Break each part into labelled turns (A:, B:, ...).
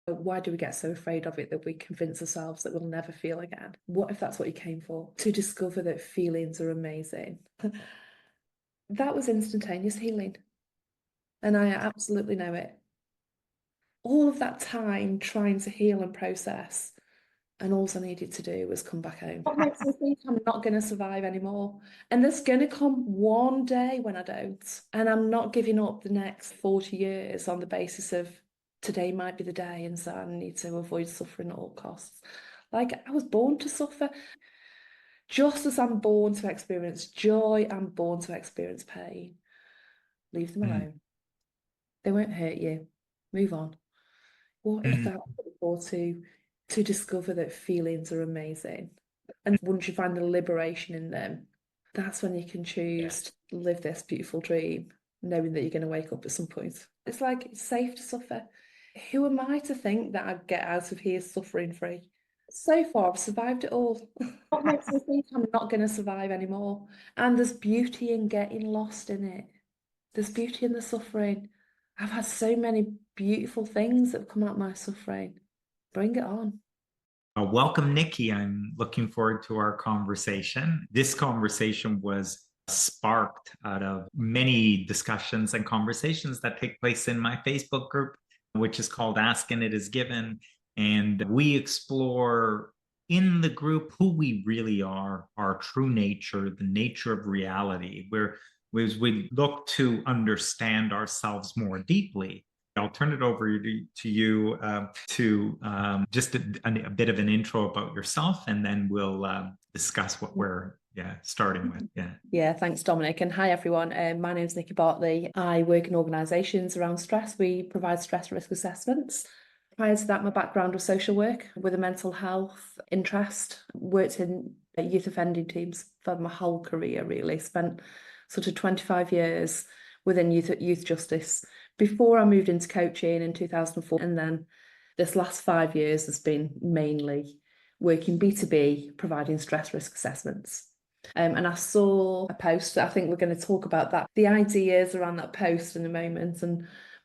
A: Why do we get so afraid of it that we convince ourselves that we'll never feel again? What if that's what you came for? To discover that feelings are amazing. That was instantaneous healing. And I absolutely know it. All of that time trying to heal and process, and all I needed to do was come back home. What makes me think I'm not going to survive anymore? And there's going to come one day when I don't. And I'm not giving up the next 40 years on the basis of today might be the day, and so I need to avoid suffering at all costs. Like, I was born to suffer. Just as I'm born to experience joy, I'm born to experience pain. Leave them alone. They won't hurt you. Move on. What if that's before to discover that feelings are amazing? And once you find the liberation in them, that's when you can choose to live this beautiful dream, knowing that you're going to wake up at some point. It's like, it's safe to suffer. Who am I to think that I'd get out of here suffering free? So far, I've survived it all. What makes me think I'm not going to survive anymore? And there's beauty in getting lost in it. There's beauty in the suffering. I've had so many beautiful things that have come out of my suffering. Bring it on.
B: Welcome, Nikki. I'm looking forward to our conversation. This conversation was sparked out of many discussions and conversations that take place in my Facebook group, which is called Ask and It Is Given. And we explore in the group who we really are, our true nature, the nature of reality, as we look to understand ourselves more deeply. I'll turn it over to you to just a bit of an intro about yourself, and then we'll discuss what we're starting with.
A: Yeah, thanks, Dominic. And hi, everyone. My name is Nicky Bartley. I work in organisations around stress. We provide stress risk assessments. Prior to that, my background was social work with a mental health interest. Worked in youth offending teams for my whole career, really. Spent sort of 25 years within youth justice before I moved into coaching in 2004. And then this last 5 years has been mainly working B2B, providing stress risk assessments. And I saw a post, I think we're going to talk about that, the ideas around that post in a moment.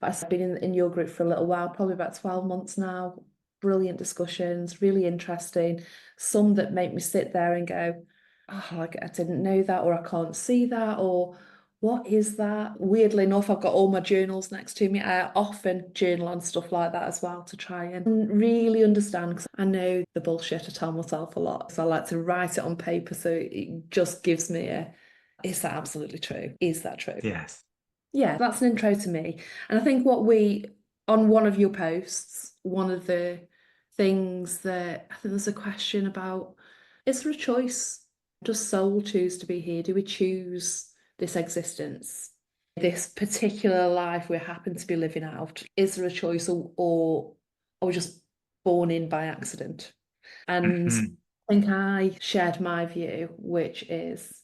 A: But I've been in your group for a little while, probably about 12 months now. Brilliant discussions, really interesting. Some that make me sit there and go, oh, like, I didn't know that, or I can't see that, or what is that? Weirdly enough, I've got all my journals next to me. I often journal on stuff like that as well to try and really understand, because I know the bullshit. I tell myself a lot. So I like to write it on paper, so it just gives me is that absolutely true? Is that true?
B: Yes.
A: Yeah, that's an intro to me. And I think on one of your posts, one of the things that I think there's a question about, is there a choice? Does soul choose to be here? Do we choose this existence, this particular life we happen to be living out? Is there a choice, or are we just born in by accident? And I think I shared my view, which is,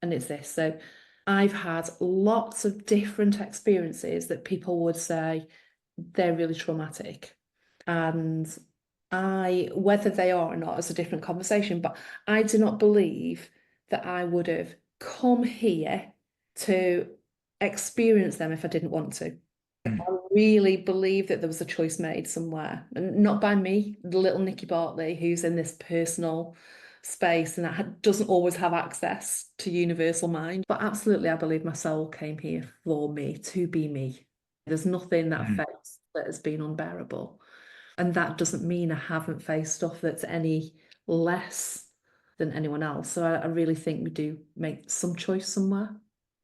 A: and it's this. So I've had lots of different experiences that people would say they're really traumatic. And whether they are or not is a different conversation, but I do not believe that I would have come here to experience them if I didn't want to. I really believe that there was a choice made somewhere, and not by me, the little Nicky Bartley, who's in this personal space and that doesn't always have access to universal mind. But absolutely, I believe my soul came here for me, to be me. There's nothing that I faced that has been unbearable. And that doesn't mean I haven't faced stuff that's any less than anyone else. So I really think we do make some choice somewhere.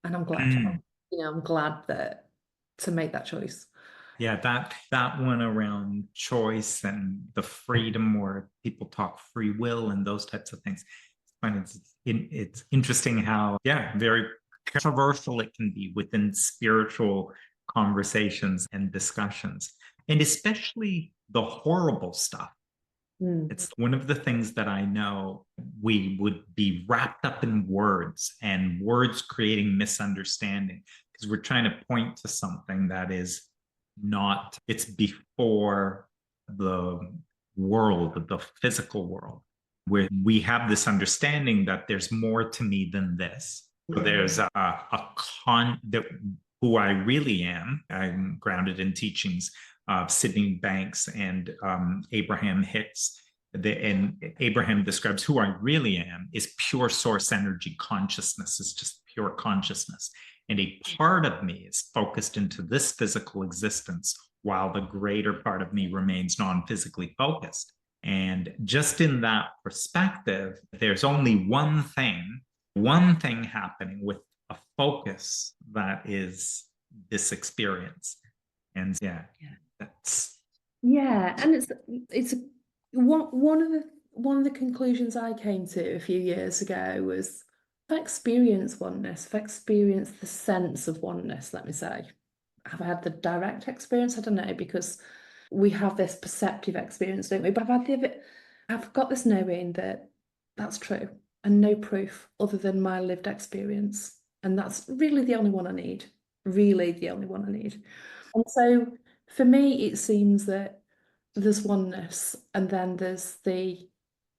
A: And I'm glad, I'm glad that to make that choice.
B: Yeah, that one around choice and the freedom, where people talk free will and those types of things. It's interesting how, very controversial it can be within spiritual conversations and discussions, and especially the horrible stuff. It's one of the things that I know we would be wrapped up in words, and words creating misunderstanding, because we're trying to point to something that is not, it's before the world, the physical world, where we have this understanding that there's more to me than this. So there's that who I really am. I'm grounded in teachings Sydney Banks and Abraham Hicks. And Abraham describes who I really am is pure source energy consciousness, is just pure consciousness. And a part of me is focused into this physical existence while the greater part of me remains non-physically focused. And just in that perspective, there's only one thing happening with a focus that is this experience. And that's
A: and it's one of the conclusions I came to a few years ago was, if I experience oneness, if I experience the sense of oneness, let me say, have I had the direct experience? I don't know, because we have this perceptive experience, don't we? But I've got this knowing that that's true, and no proof other than my lived experience. And that's really the only one I need. Really the only one I need. And so for me, it seems that there's oneness, and then there's the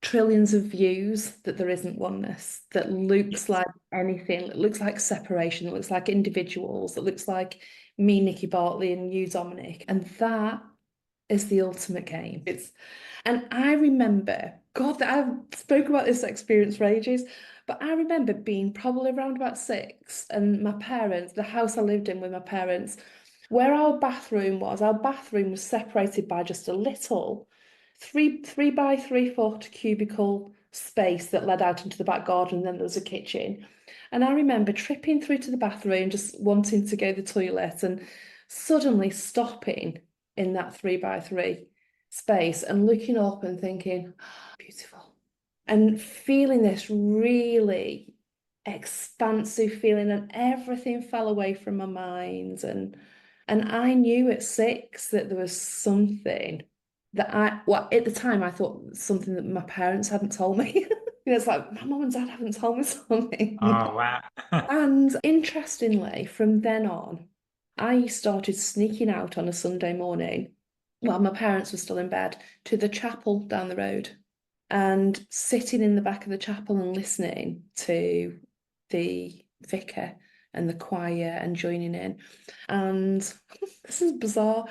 A: trillions of views that there isn't oneness, that looks like anything, it looks like separation, it looks like individuals, it looks like me, Nicky Bartley, and you, Dominic. And that is the ultimate game. And I remember, God, that I've spoken about this experience for ages, but I remember being probably around about 6, and my parents, the house I lived in with my parents, where our bathroom was separated by just a little 3 by 3 foot cubicle space that led out into the back garden, and then there was a kitchen. And I remember tripping through to the bathroom, just wanting to go to the toilet, and suddenly stopping in that 3 by 3 space and looking up and thinking, oh, beautiful. And feeling this really expansive feeling, and everything fell away from my mind. And I knew at 6 that there was something that at the time I thought something that my parents hadn't told me. It's like, my mum and dad haven't told me something.
B: oh wow.
A: And interestingly, from then on, I started sneaking out on a Sunday morning while my parents were still in bed to the chapel down the road, and sitting in the back of the chapel and listening to the vicar and the choir and joining in. And this is bizarre.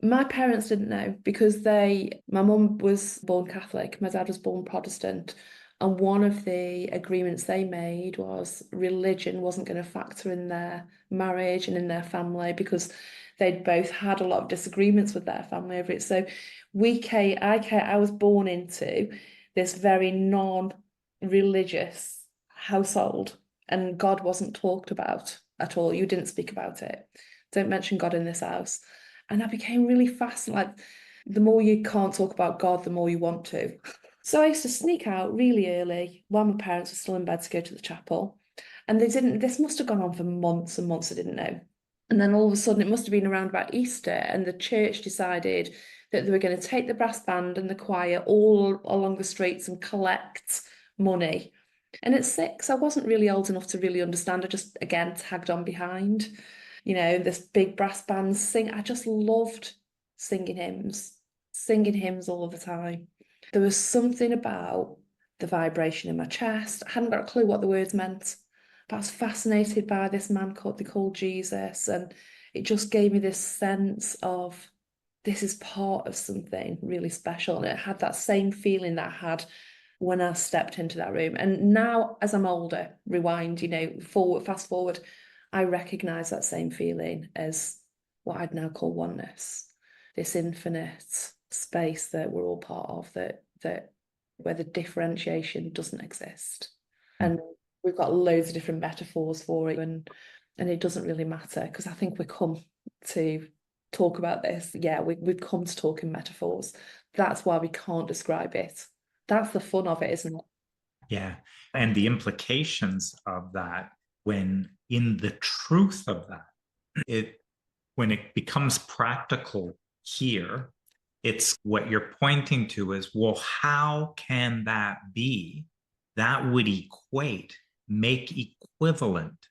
A: My parents didn't know, because my mum was born Catholic, my dad was born Protestant. And one of the agreements they made was religion wasn't going to factor in their marriage and in their family, because they'd both had a lot of disagreements with their family over it. So I was born into this very non-religious household, and God wasn't talked about at all. You didn't speak about it. Don't mention God in this house. And I became really fascinated. Like, the more you can't talk about God, the more you want to. So I used to sneak out really early while my parents were still in bed to go to the chapel. And this must have gone on for months and months, I didn't know. And then all of a sudden, it must have been around about Easter, and the church decided that they were going to take the brass band and the choir all along the streets and collect money. And at 6, I wasn't really old enough to really understand. I just, again, tagged on behind. This big brass band sing. I just loved singing hymns all the time. There was something about the vibration in my chest. I hadn't got a clue what the words meant, but I was fascinated by this man called Jesus, and it just gave me this sense of, this is part of something really special. And it had that same feeling that I had when I stepped into that room. And now, as I'm older, rewind, fast forward, I recognize that same feeling as what I'd now call oneness, this infinite space that we're all part of, that where the differentiation doesn't exist. And we've got loads of different metaphors for it, and it doesn't really matter, because I think we come to talk about this. Yeah, we've come to talk in metaphors. That's why we can't describe it. That's the fun of it, isn't it?
B: Yeah. And the implications of that, when in the truth of that, when it becomes practical here, it's what you're pointing to is, well, how can that be? That would make equivalent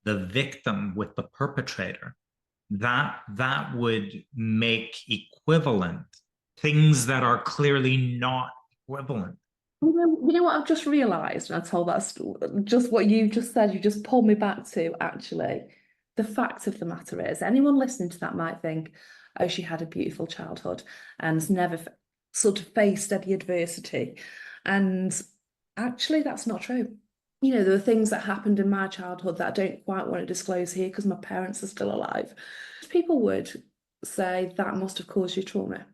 B: the victim with the perpetrator. That would make equivalent things that are clearly not equivalent.
A: You know what I've just realised, and I told that just what you just said, you just pulled me back to, actually. the fact of the matter is, anyone listening to that might think, oh, she had a beautiful childhood and never sort of faced any adversity. And actually, that's not true. You know, there were things that happened in my childhood that I don't quite want to disclose here because my parents are still alive. People would say that must have caused you trauma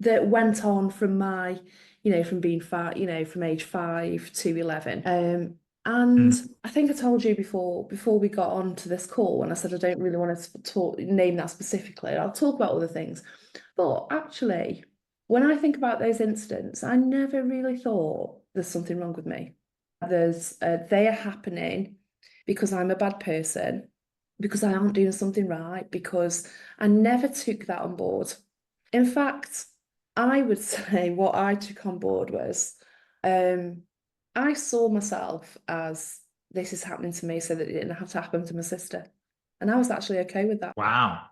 A: that went on from my, you know, from being five, you know, from age 5 to 11. And
B: Mm.
A: I think I told you before we got on to this call, when I said I don't really want to talk name that specifically. I'll talk about other things. But actually, when I think about those incidents, I never really thought there's something wrong with me. They are happening because I'm a bad person, because I aren't doing something right, because I never took that on board. In fact, I would say what I took on board was I saw myself as this is happening to me so that it didn't have to happen to my sister. And I was actually okay with that.
B: Wow.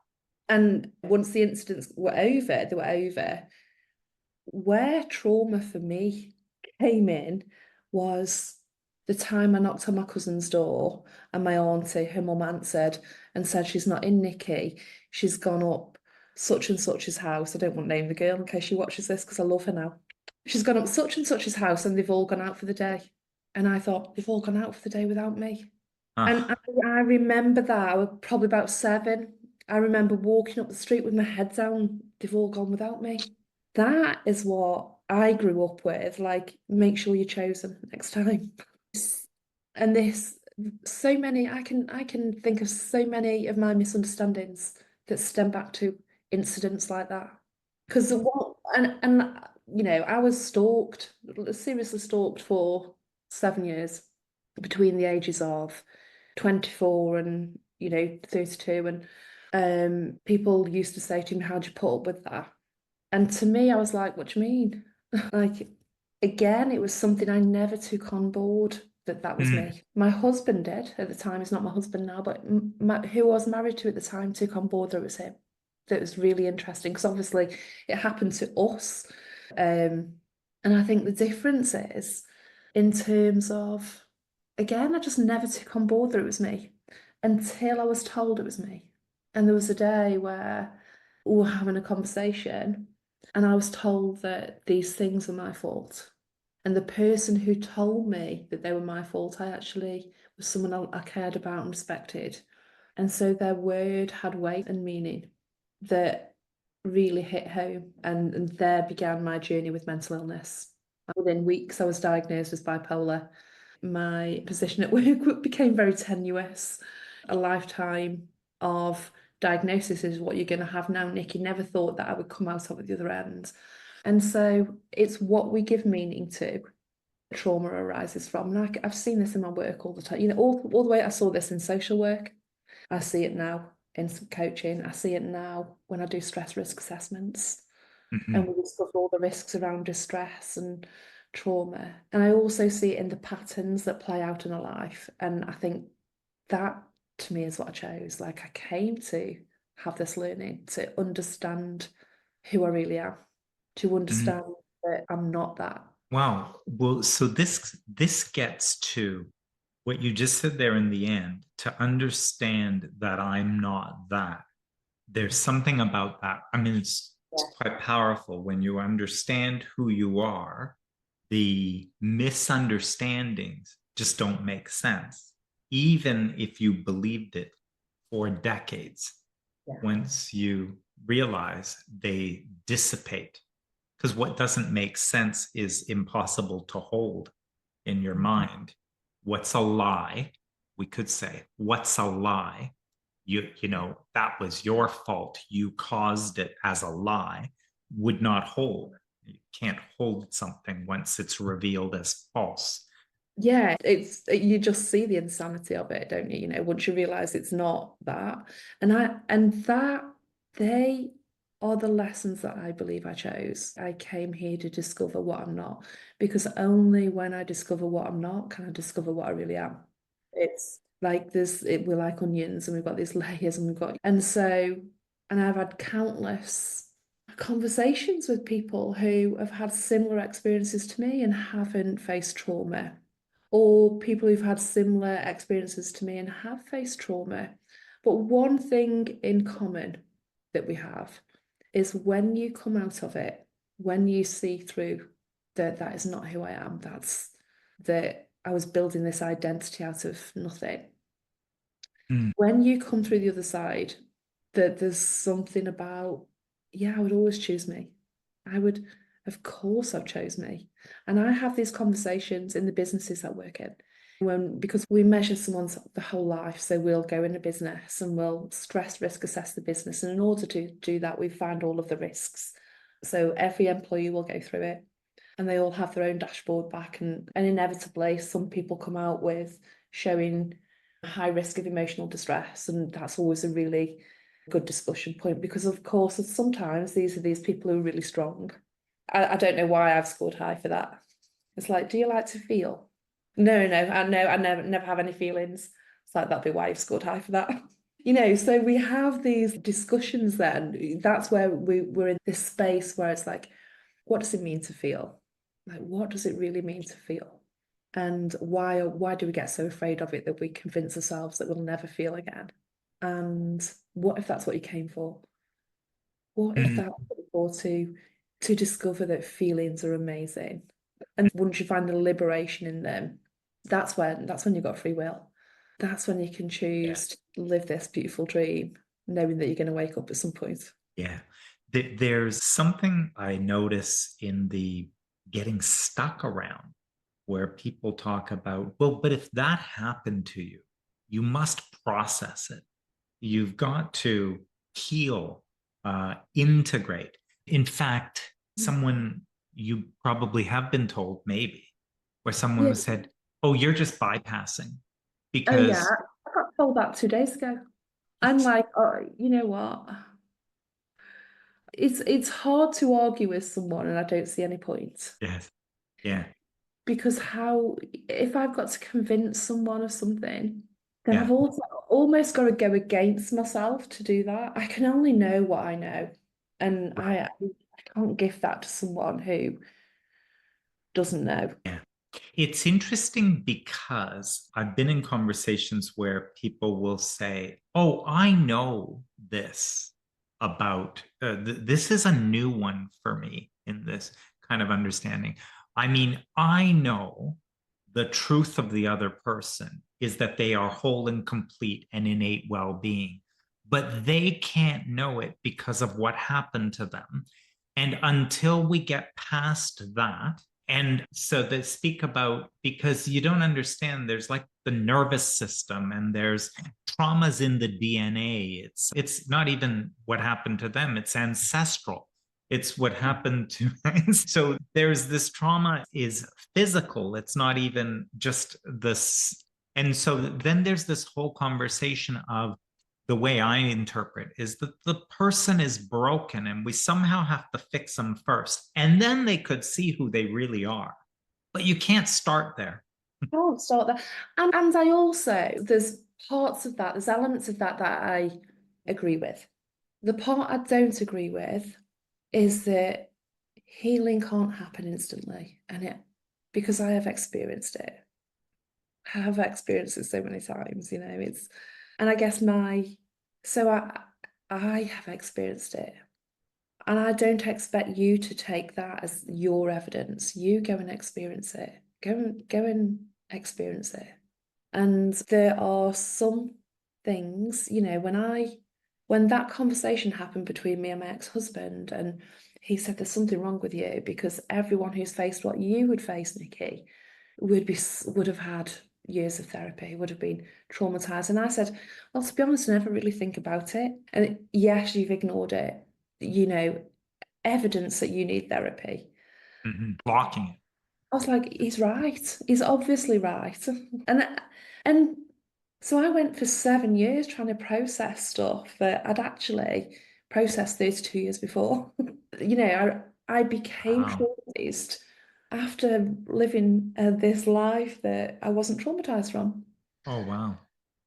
A: And once the incidents were over, they were over. Where trauma for me came in was the time I knocked on my cousin's door and my auntie, her mum, answered and said she's not in, Nikki. She's gone up such and such's house. I don't want to name the girl in case she watches this because I love her now. She's gone up such and such's house and they've all gone out for the day. And I thought, they've all gone out for the day without me. And
B: Ah,
A: I remember that. I was probably about 7. I remember walking up the street with my head down. They've all gone without me. That is what I grew up with. Like, make sure you're chosen next time. And this, so many, I can think of so many of my misunderstandings that stem back to incidents like that. Because what, and you know, I was stalked, seriously stalked for 7 years between the ages of 24 and, you know, 32. And people used to say to me, how'd you put up with that? And to me, I was like, what do you mean? Like, again, it was something I never took on board that was
B: mm,
A: me. My husband did at the time. He's not my husband now, but who I was married to at the time took on board that it was him. That was really interesting because obviously it happened to us. Um, and I think the difference is in terms of, again, I just never took on board that it was me until I was told it was me. And there was a day where we were having a conversation and I was told that these things were my fault. And the person who told me that they were my fault, I actually was someone I cared about and respected. And so their word had weight and meaning that really hit home. And there began my journey with mental illness. Within weeks, I was diagnosed as bipolar. My position at work became very tenuous. A lifetime of diagnosis is what you're going to have now, Nikki. Never thought that I would come out of at the other end. And so it's what we give meaning to. Trauma arises from. And I've seen this in my work all the time. You know, all the way I saw this in social work. I see it now in some coaching. I see it now when I do stress risk assessments and
B: mhm,
A: we discuss all the risks around distress and trauma. And I also see it in the patterns that play out in a life. And I think that to me is what I chose. Like I came to have this learning to understand who I really am, to
B: mhm.
A: understand that I'm not that.
B: Wow. Well, so this gets to what you just said there in the end, to understand that I'm not that. There's something about that. I mean, it's
A: Yeah.
B: quite powerful when you understand who you are. The misunderstandings just don't make sense, even if you believed it for decades.
A: Yeah.
B: Once you realize, they dissipate, because what doesn't make sense is impossible to hold in your mind. What's a lie? We could say, what's a lie? You know, that was your fault. You caused it as a lie, would not hold. You can't hold something once it's revealed as false.
A: Yeah, it's you just see the insanity of it, don't you? You know, once you realize it's not that. And that they are the lessons that I believe I chose. I came here to discover what I'm not, because only when I discover what I'm not can I discover what I really am. It's like we're like onions and we've got these layers and I've had countless conversations with people who have had similar experiences to me and haven't faced trauma, or people who've had similar experiences to me and have faced trauma. But one thing in common that we have is when you come out of it, when you see through that that is not who I am, that's that I was building this identity out of nothing.
B: Mm.
A: When you come through the other side, that there's something about, yeah, I would always choose me. I would, of course, I've chose me. And I have these conversations in the businesses I work in because we measure someone's the whole life. So we'll go in a business and we'll stress risk assess the business. And in order to do that, we find all of the risks. So every employee will go through it and they all have their own dashboard back. And inevitably, some people come out with showing high risk of emotional distress. And that's always a really good discussion point because, of course, sometimes these are these people who are really strong. I don't know why I've scored high for that. It's like, do you like to feel? No, I never have any feelings. It's like that'd be why you've scored high for that. So we have these discussions then. That's where we're in this space where it's like, what does it mean to feel? Like, what does it really mean to feel? And why do we get so afraid of it that we convince ourselves that we'll never feel again? And what if that's what you came for? What if that's what you're for to discover that feelings are amazing? And once you find the liberation in them, that's when you've got free will. That's when you can
B: Yeah.
A: choose to live this beautiful dream, knowing that you're going to wake up at some point.
B: Yeah. There's something I notice in the getting stuck around where people talk about, well, but if that happened to you, you must process it. You've got to heal, integrate. In fact, someone you probably have been told, maybe, where someone
A: Yeah.
B: was said, oh, you're just bypassing
A: Oh yeah,
B: because,
A: I got told that 2 days ago. I'm like, oh, you know what? It's hard to argue with someone, and I don't see any point.
B: yes, yeah,
A: Because how, if I've got to convince someone of something, then I've
B: yeah,
A: also almost got to go against myself to do that. I can only know what I know, and
B: right.
A: I can't give that to someone who doesn't know.
B: Yeah. It's interesting because I've been in conversations where people will say, oh, I know this about this is a new one for me in this kind of understanding. I mean, I know the truth of the other person is that they are whole and complete and innate well being, but they can't know it because of what happened to them. And until we get past that, and so they speak about, because you don't understand, there's like the nervous system and there's traumas in the DNA. It's not even what happened to them, it's ancestral. It's what happened to so there's this trauma is physical. It's not even just this. And so then there's this whole conversation of the way I interpret is that the person is broken and we somehow have to fix them first. And then they could see who they really are. But you can't start there.
A: Can't start there. And I also, there's parts of that, there's elements of that that I agree with. The part I don't agree with is that healing can't happen instantly. And because I have experienced it. I have experienced it so many times, and I guess so I have experienced it. And I don't expect you to take that as your evidence. You go and experience it. Go and experience it. And there are some things, when that conversation happened between me and my ex-husband, and he said there's something wrong with you because everyone who's faced what you would face, Nikki, would have had years of therapy, would have been traumatized. And I said, well, to be honest, I never really think about it. And yes, you've ignored it, evidence that you need therapy.
B: Blocking it.
A: I was like, he's right. He's obviously right. And so I went for 7 years trying to process stuff that I'd actually processed 32 years before. I became
B: Wow.
A: traumatized after living this life that I wasn't traumatized from.
B: Oh, wow.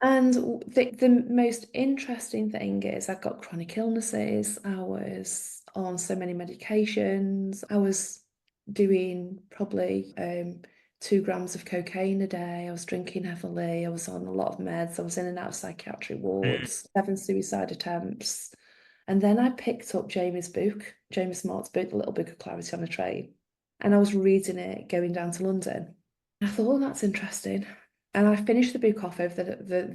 A: And the most interesting thing is I've got chronic illnesses. I was on so many medications. I was doing probably 2 grams of cocaine a day. I was drinking heavily. I was on a lot of meds. I was in and out of psychiatric
B: Mm.
A: wards, 7 suicide attempts. And then I picked up Jamie's book, Jamie Smart's book, The Little Book of Clarity on a Train. And I was reading it going down to London. And I thought, oh, that's interesting. And I finished the book off over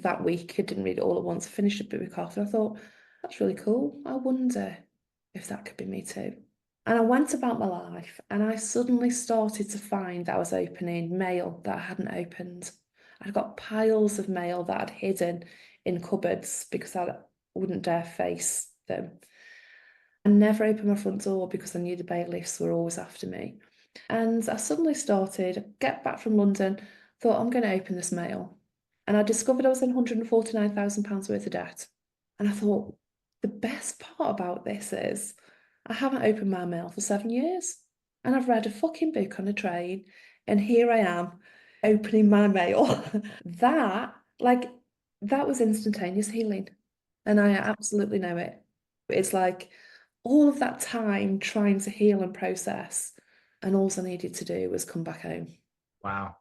A: that week. I didn't read it all at once. I finished the book off and I thought, that's really cool. I wonder if that could be me too. And I went about my life and I suddenly started to find that I was opening mail that I hadn't opened. I'd got piles of mail that I'd hidden in cupboards because I wouldn't dare face them. I never opened my front door because I knew the bailiffs were always after me. And I suddenly started, get back from London, thought I'm going to open this mail. And I discovered I was in £149,000 worth of debt. And I thought, the best part about this is I haven't opened my mail for 7 years. And I've read a fucking book on a train. And here I am opening my mail. That, like, that was instantaneous healing. And I absolutely know it. It's like all of that time trying to heal and process, and all I needed to do was come back home.
B: Wow.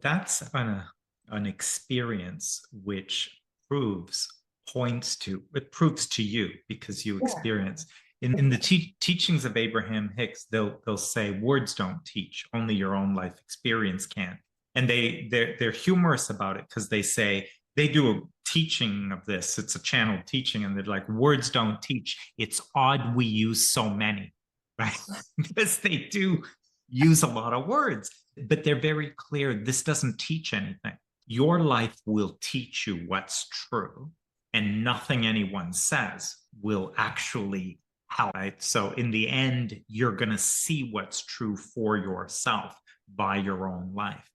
B: That's an experience which proves, it proves to you because you
A: Yeah.
B: experience. In the teachings of Abraham Hicks, they'll say words don't teach, only your own life experience can. And they're humorous about it because they say they do a teaching of this. It's a channeled teaching, and they're like, words don't teach. It's odd we use so many, right? Because they do use a lot of words, but they're very clear. This doesn't teach anything. Your life will teach you what's true, and nothing anyone says will actually help. Right? So, in the end, you're going to see what's true for yourself by your own life.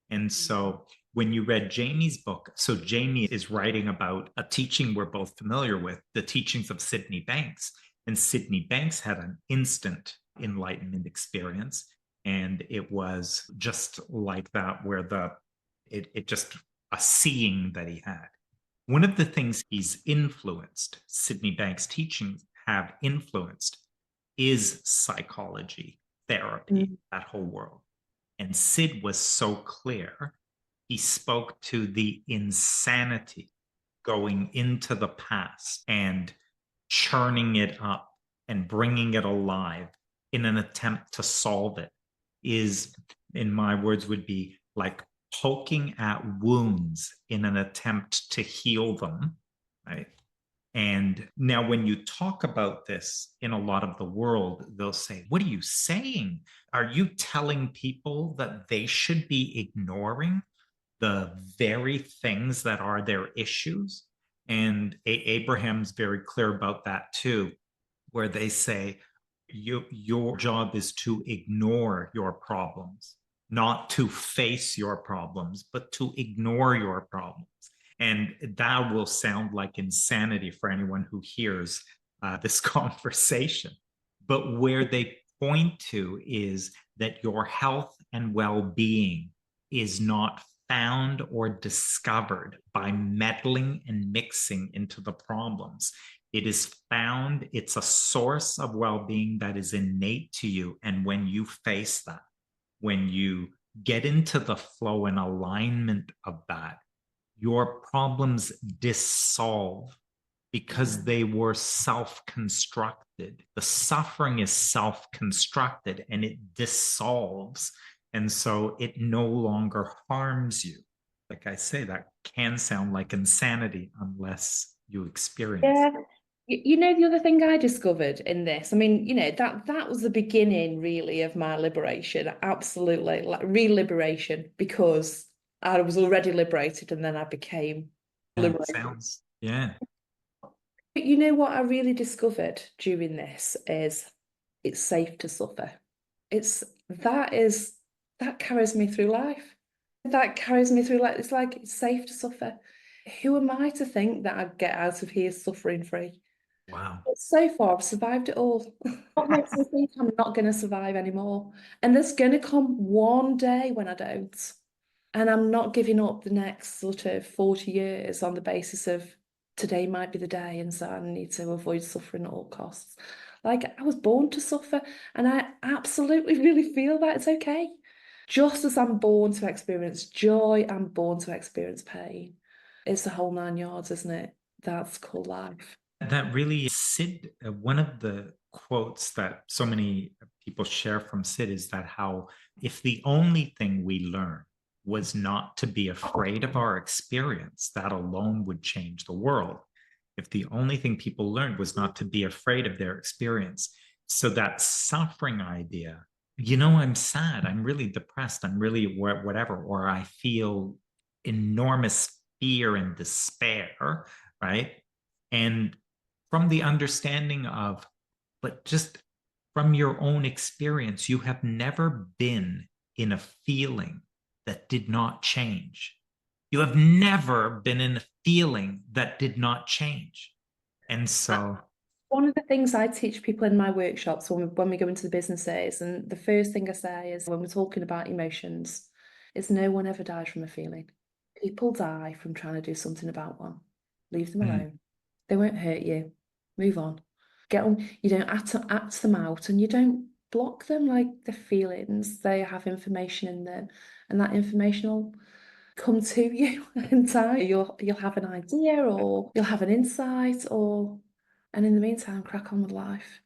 B: And so, when you read Jamie's book, so Jamie is writing about a teaching we're both familiar with, the teachings of Sydney Banks. And Sydney Banks had an instant enlightenment experience. And it was just like that, where it just a seeing that he had. One of the things he's influenced, Sydney Banks' teachings have influenced, is psychology, therapy,
A: Mm.
B: that whole world. And Sid was so clear. He spoke to the insanity going into the past and churning it up and bringing it alive in an attempt to solve it is, in my words, would be like poking at wounds in an attempt to heal them, right? And now, when you talk about this in a lot of the world, they'll say, what are you saying? Are you telling people that they should be ignoring the very things that are their issues? And Abraham's very clear about that too, where they say, your job is to ignore your problems, not to face your problems, but to ignore your problems. And that will sound like insanity for anyone who hears this conversation. But where they point to is that your health and well being is not found or discovered by meddling and mixing into the problems. It is found, it's a source of well being that is innate to you. And when you face that, when you get into the flow and alignment of that, your problems dissolve because they were self constructed. The suffering is self constructed and it dissolves. And so it no longer harms you. Like I say, that can sound like insanity unless you experience
A: Yeah.
B: it.
A: You know, the other thing I discovered in this, I mean, that was the beginning really of my liberation. Absolutely, like real liberation, because I was already liberated and then I became
B: Yeah, it
A: liberated.
B: sounds, yeah.
A: But you know what I really discovered during this is it's safe to suffer. It's that is that carries me through life. That carries me through life. It's like it's safe to suffer. Who am I to think that I'd get out of here suffering free?
B: Wow.
A: But so far, I've survived it all. What makes me think I'm not going to survive anymore? And there's going to come one day when I don't. And I'm not giving up the next sort of 40 years on the basis of today might be the day, and so I need to avoid suffering at all costs. Like I was born to suffer, and I absolutely really feel that it's okay. Just as I'm born to experience joy, I'm born to experience pain. It's the whole 9 yards, isn't it? That's called life.
B: That really, Sid, one of the quotes that so many people share from Sid is that how if the only thing we learn was not to be afraid of our experience, that alone would change the world. If the only thing people learned was not to be afraid of their experience. So that suffering idea, I'm sad, I'm really depressed, I'm really whatever, or I feel enormous fear and despair, right? And from the understanding of, but just from your own experience, you have never been in a feeling that did not change. You have never been in a feeling that did not change. And so,
A: One of the things I teach people in my workshops when we go into the businesses, and the first thing I say is when we're talking about emotions, is no one ever dies from a feeling. People die from trying to do something about one. Leave them
B: mm,
A: alone. They won't hurt you. Move on. Get on. You don't act them out, and you don't block them like the feelings. They have information in them, and that information will come to you in time. You'll have an idea, or you'll have an insight, and in the meantime, crack on with life.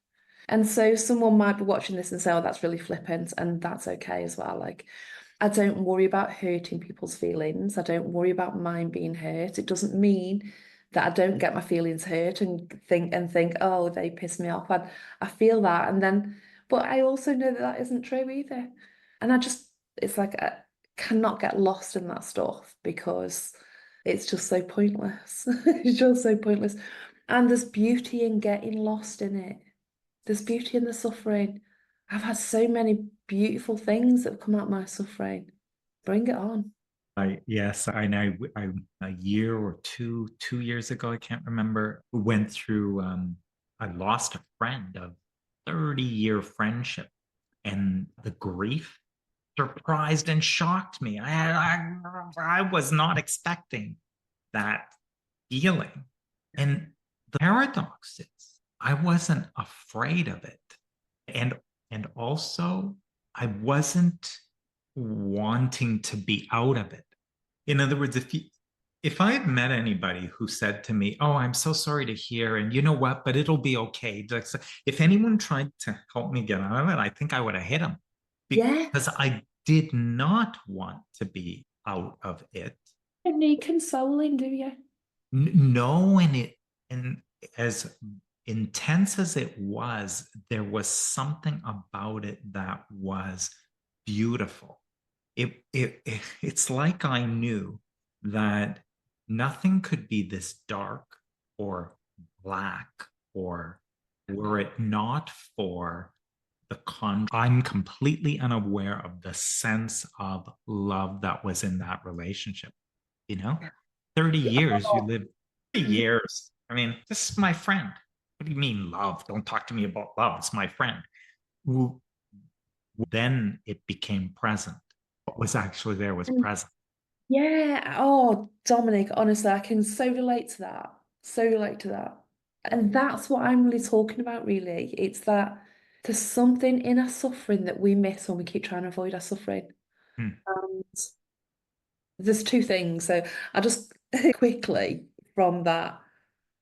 A: And so someone might be watching this and say, oh, that's really flippant, and that's okay as well. Like, I don't worry about hurting people's feelings. I don't worry about mine being hurt. It doesn't mean that I don't get my feelings hurt and think, oh, they piss me off. I feel that, but I also know that that isn't true either. And it's like I cannot get lost in that stuff because it's just so pointless. It's just so pointless. And there's beauty in getting lost in it. There's beauty in the suffering. I've had so many beautiful things that have come out of my suffering. Bring it on.
B: yes, I know. A year or 2 years ago, I can't remember, went through, I lost a friend of 30-year friendship, and the grief surprised and shocked me. I was not expecting that feeling. And the paradox is I wasn't afraid of it. And and also I wasn't wanting to be out of it. In other words, if I had met anybody who said to me, "Oh, I'm so sorry to hear, and you know what, but it'll be okay." If anyone tried to help me get out of it, I think I would have hit them
A: Yeah.
B: because I did not want to be out of it.
A: You don't need consoling, do you?
B: No, and as intense as it was, there was something about it that was beautiful. It's like I knew that nothing could be this dark or black, or were it not for I'm completely unaware of the sense of love that was in that relationship. You know, 30
A: Yeah.
B: years you
A: Oh,
B: live, 30 years. I mean, this is my friend. What do you mean love? Don't talk to me about love. It's my friend. Then it became present. What was actually there was
A: and
B: present.
A: yeah. Oh, Dominic, honestly, I can so relate to that. So relate to that. And that's what I'm really talking about, really. It's that there's something in our suffering that we miss when we keep trying to avoid our suffering.
B: Hmm.
A: And there's two things. So I just quickly from that,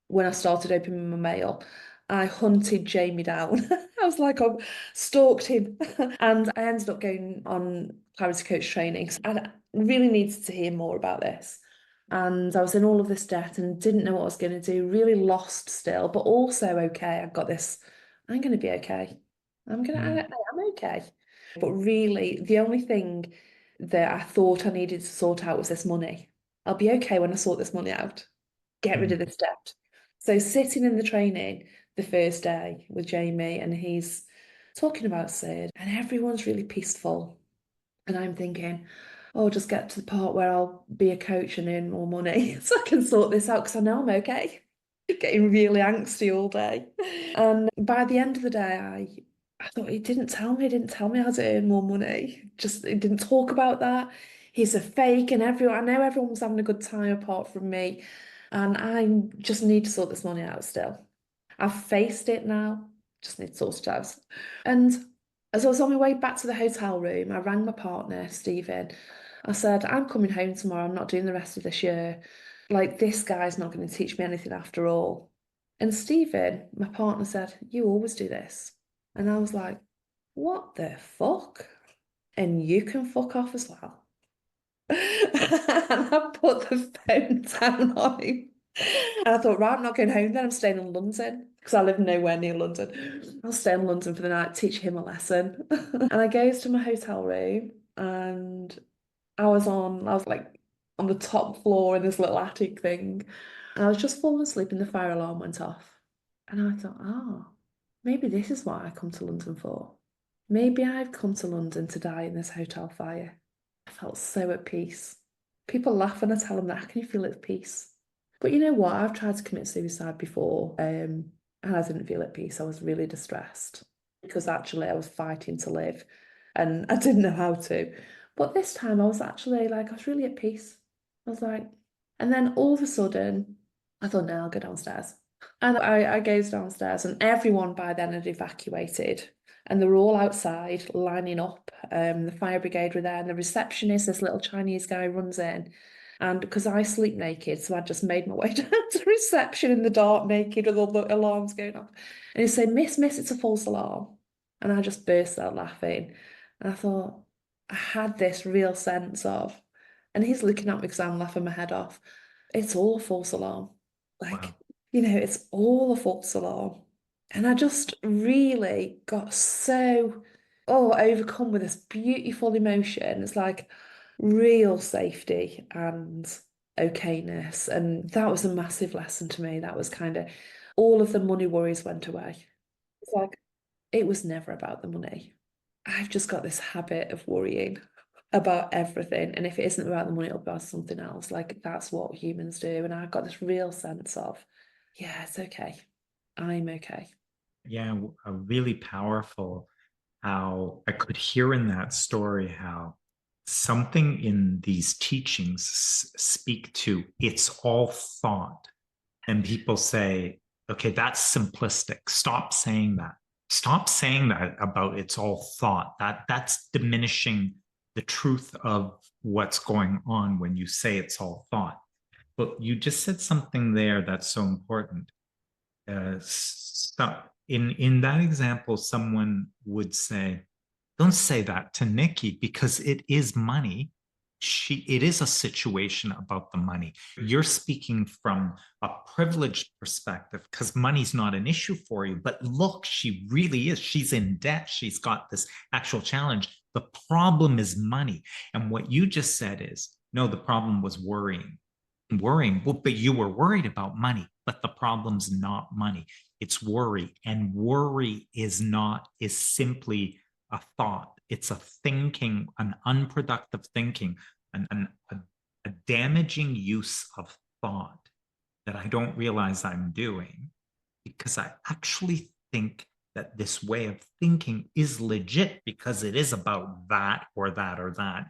A: when I started opening my mail, I hunted Jamie down. I was like, I stalked him. And I ended up going on clarity coach training. So I really needed to hear more about this. And I was in all of this debt and didn't know what I was going to do, really lost still, but also okay. I've got this, I'm going to be okay. I am okay. But really, the only thing that I thought I needed to sort out was this money. I'll be okay when I sort this money out. Get rid
B: Hmm.
A: of this debt. So sitting in the training the first day with Jamie and he's talking about Sid and everyone's really peaceful. And I'm thinking, oh, just get to the part where I'll be a coach and earn more money so I can sort this out because I know I'm okay. Getting really angsty all day. And by the end of the day, I thought he didn't tell me how to earn more money. Just he didn't talk about that. He's a fake and I know everyone was having a good time apart from me. And I just need to sort this money out still. I've faced it now. Just need to sort it out. And As I was on my way back to the hotel room, I rang my partner, Stephen. I said, I'm coming home tomorrow. I'm not doing the rest of this year. Like, this guy's not going to teach me anything after all. And Stephen, my partner, said, you always do this. And I was like, what the fuck? And you can fuck off as well. And I put the phone down on him. And I thought, right, I'm not going home then. I'm staying in London because I live nowhere near London. I'll stay in London for the night, teach him a lesson. And I goes to my hotel room and I was like on the top floor in this little attic thing. And I was just falling asleep and the fire alarm went off. And I thought, oh, maybe this is what I come to London for. Maybe I've come to London to die in this hotel fire. I felt so at peace. People laugh when I tell them that. How can you feel at peace? But you know what? I've tried to commit suicide before, and I didn't feel at peace. I was really distressed because actually I was fighting to live and I didn't know how to. But this time I was actually like, I was really at peace. I was like, and then all of a sudden, I thought, no, I'll go downstairs. And I goes downstairs, and everyone by then had evacuated. And they were all outside lining up. The fire brigade were there, and the receptionist, this little Chinese guy, runs in. And because I sleep naked, so I just made my way down to reception in the dark naked with all the alarms going off. And he said, Miss, it's a false alarm. And I just burst out laughing. And I thought, I had this real sense of, and he's looking at me because I'm laughing my head off. It's all a false alarm. Like,
B: Wow.
A: it's all a false alarm. And I just really got so, overcome with this beautiful emotion. It's like real safety and okayness. And that was a massive lesson to me. That was kind of all of the money worries went away. It's like, it was never about the money. I've just got this habit of worrying about everything. And if it isn't about the money, it'll be about something else. Like that's what humans do. And I've got this real sense of, yeah, it's okay. I'm okay.
B: Yeah, really powerful how I could hear in that story how something in these teachings speak to it's all thought. And people say, okay, that's simplistic. Stop saying that. Stop saying that about it's all thought. That's diminishing the truth of what's going on when you say it's all thought. But you just said something there that's so important. In that example, someone would say, "Don't say that to Nikki because it is money. It is a situation about the money. You're speaking from a privileged perspective because money's not an issue for you. But look, she really is. She's in debt. She's got this actual challenge. The problem is money. And what you just said is, no, the problem was worrying. Well, but you were worried about money, but the problem's not money. It's worry. And worry is simply a thought. It's a thinking, an unproductive thinking, a damaging use of thought that I don't realize I'm doing because I actually think that this way of thinking is legit because it is about that or that or that.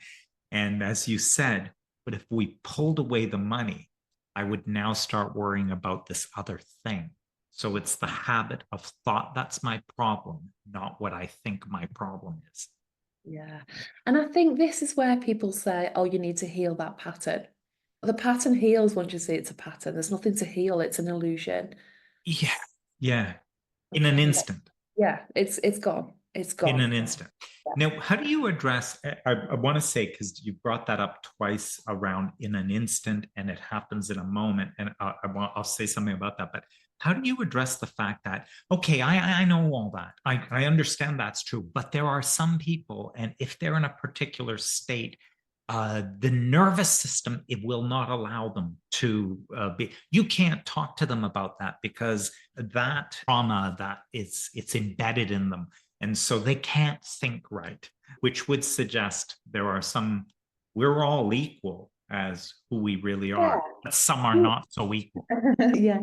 B: And as you said, but if we pulled away the money, I would now start worrying about this other thing. So it's the habit of thought that's my problem, not what I think my problem is.
A: Yeah. And I think this is where people say, oh, you need to heal that pattern. The pattern heals once you see it's a pattern. There's nothing to heal, it's an illusion.
B: Yeah. Yeah. In an instant.
A: Yeah, it's gone. It's
B: In
A: gone.
B: an instant. Now, how do you address? I want to say, because you brought that up twice around in an instant and it happens in a moment. And I'll say something about that. But how do you address the fact that, okay, I know all that. I understand that's true. But there are some people, and if they're in a particular state, the nervous system, it will not allow them to be. You can't talk to them about that because that trauma that it's embedded in them. And so they can't think right, which would suggest there are some, we're all equal as who we really are, but some are not so equal.
A: Yeah.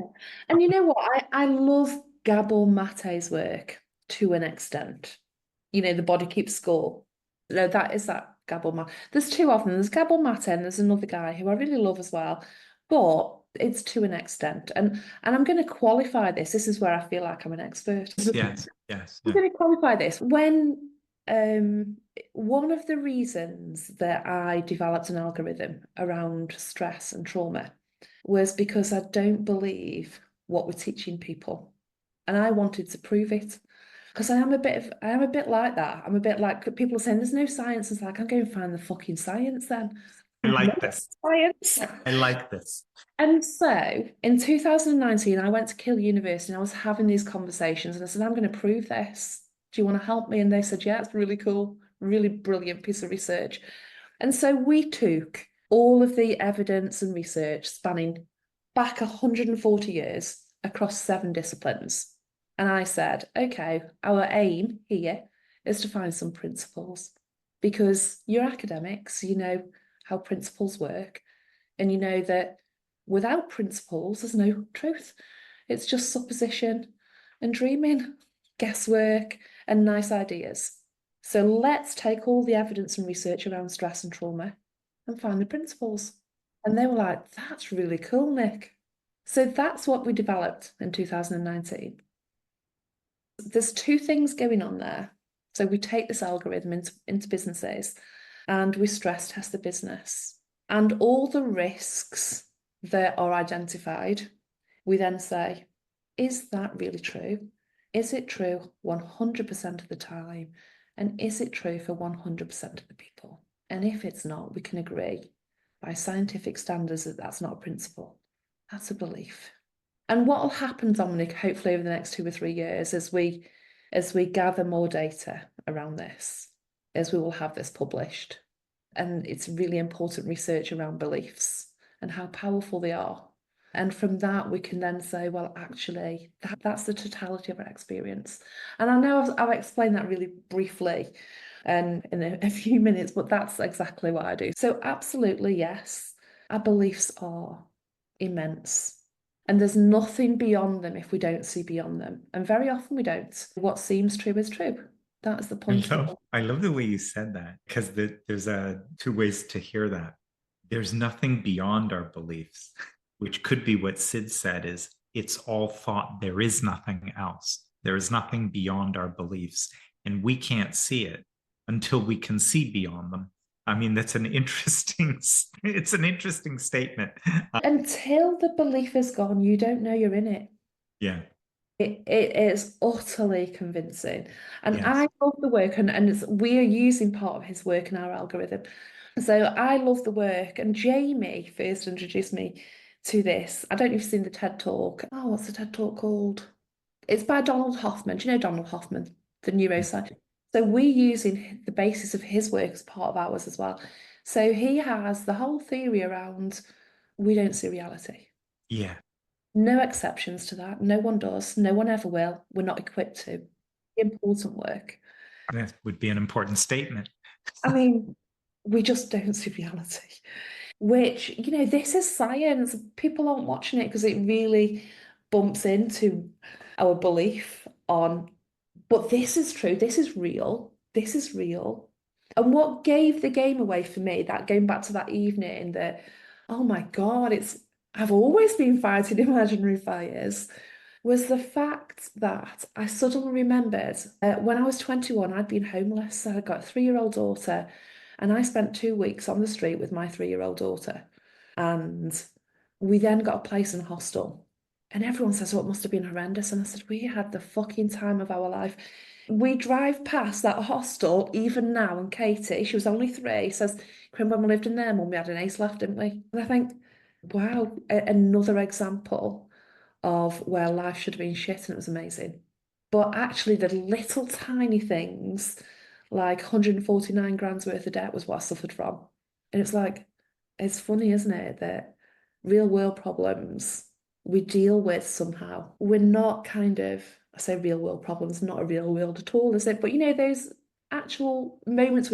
A: And you know what? I love Gabor Mate's work to an extent. The body keeps score. No, that Gabor Mate. There's two of them. There's Gabor Mate and there's another guy who I really love as well. But it's to an extent. And I'm going to qualify this. This is where I feel like I'm an expert.
B: Yes, yes,
A: I'm
B: yeah.
A: going to qualify this. When one of the reasons that I developed an algorithm around stress and trauma was because I don't believe what we're teaching people. And I wanted to prove it. Because I am a bit like that. I'm a bit like people are saying there's no science. It's like, I'm going to find the fucking science then.
B: I
A: No
B: like this.
A: science.
B: I like this.
A: And so in 2019, I went to Kiel University and I was having these conversations and I said, I'm going to prove this. Do you want to help me? And they said, yeah, it's really cool, really brilliant piece of research. And so we took all of the evidence and research spanning back 140 years across 7 disciplines. And I said, okay, our aim here is to find some principles because you're academics, you know how principles work, and you know that without principles, there's no truth. It's just supposition and dreaming, guesswork, and nice ideas. So let's take all the evidence and research around stress and trauma and find the principles. And they were like, that's really cool, Nick. So that's what we developed in 2019. There's 2 things going on there. So we take this algorithm into businesses and we stress test the business and all the risks that are identified. We then say, is that really true? Is it true 100% of the time? And is it true for 100% of the people? And if it's not, we can agree by scientific standards that that's not a principle. That's a belief. And what will happen, Dominic, hopefully over the next 2 or 3 years as we gather more data around this, is we will have this published. And it's really important research around beliefs and how powerful they are. And from that, we can then say, well, actually, that's the totality of our experience. And I know I've explained that really briefly and in a few minutes, but that's exactly what I do. So absolutely, yes, our beliefs are immense. And there's nothing beyond them if we don't see beyond them. And very often we don't. What seems true is true. That's the point of it.
B: I love the way you said that because there's 2 ways to hear that. There's nothing beyond our beliefs, which could be what Sid said is it's all thought. There is nothing else. There is nothing beyond our beliefs. And we can't see it until we can see beyond them. I mean, it's an interesting statement.
A: Until the belief is gone, you don't know you're in it.
B: Yeah.
A: It is utterly convincing. And
B: Yes.
A: I love the work, and we are using part of his work in our algorithm. So I love the work. And Jamie first introduced me to this. I don't know if you've seen the TED Talk. Oh, what's the TED Talk called? It's by Donald Hoffman. Do you know Donald Hoffman, the neuroscientist? So we're using the basis of his work as part of ours as well. So he has the whole theory around we don't see reality.
B: Yeah.
A: No exceptions to that. No one does. No one ever will. We're not equipped to. Important work.
B: That would be an important statement.
A: I mean, we just don't see reality. Which, this is science. People aren't watching it because it really bumps into our belief on, but this is true. This is real. This is real. And what gave the game away for me, that going back to that evening, that, oh my God, I've always been fighting imaginary fires, was the fact that I suddenly remembered when I was 21, I'd been homeless. I'd got a 3-year-old daughter, and I spent 2 weeks on the street with my 3-year-old daughter. And we then got a place in a hostel. And everyone says, oh, it must have been horrendous. And I said, we had the fucking time of our life. We drive past that hostel even now, and Katie, she was only 3, says, when we lived in there, Mum, we had an ace left, didn't we? And I think, wow, another example of where life should have been shit and it was amazing. But actually, the little tiny things, like 149 grand's worth of debt was what I suffered from. And it's like, it's funny, isn't it, that real world problems we deal with somehow. We're not I say real world problems, not a real world at all, is it? But those actual moments